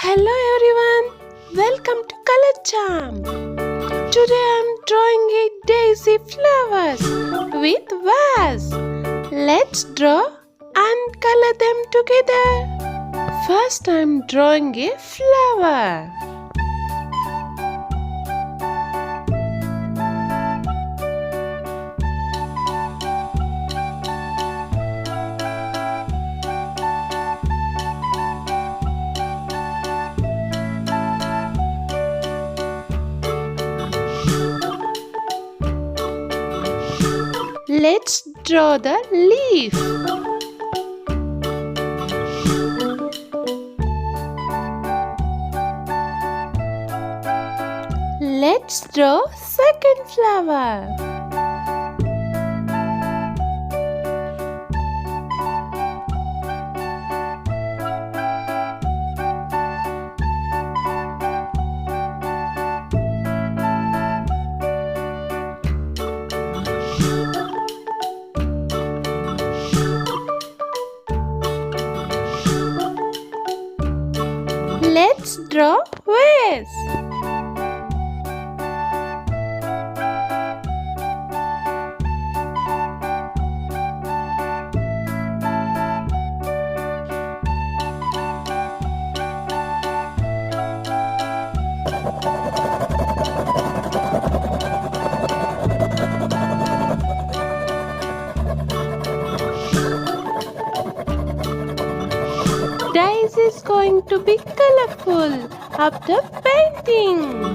Hello everyone, welcome to Color Charm. Today I am drawing a daisy flowers with vase. Let's draw and color them together. First I am drawing a flower. Let's draw the leaf. Let's draw second flower. Let's draw vase. Dice is going to be colorful after painting.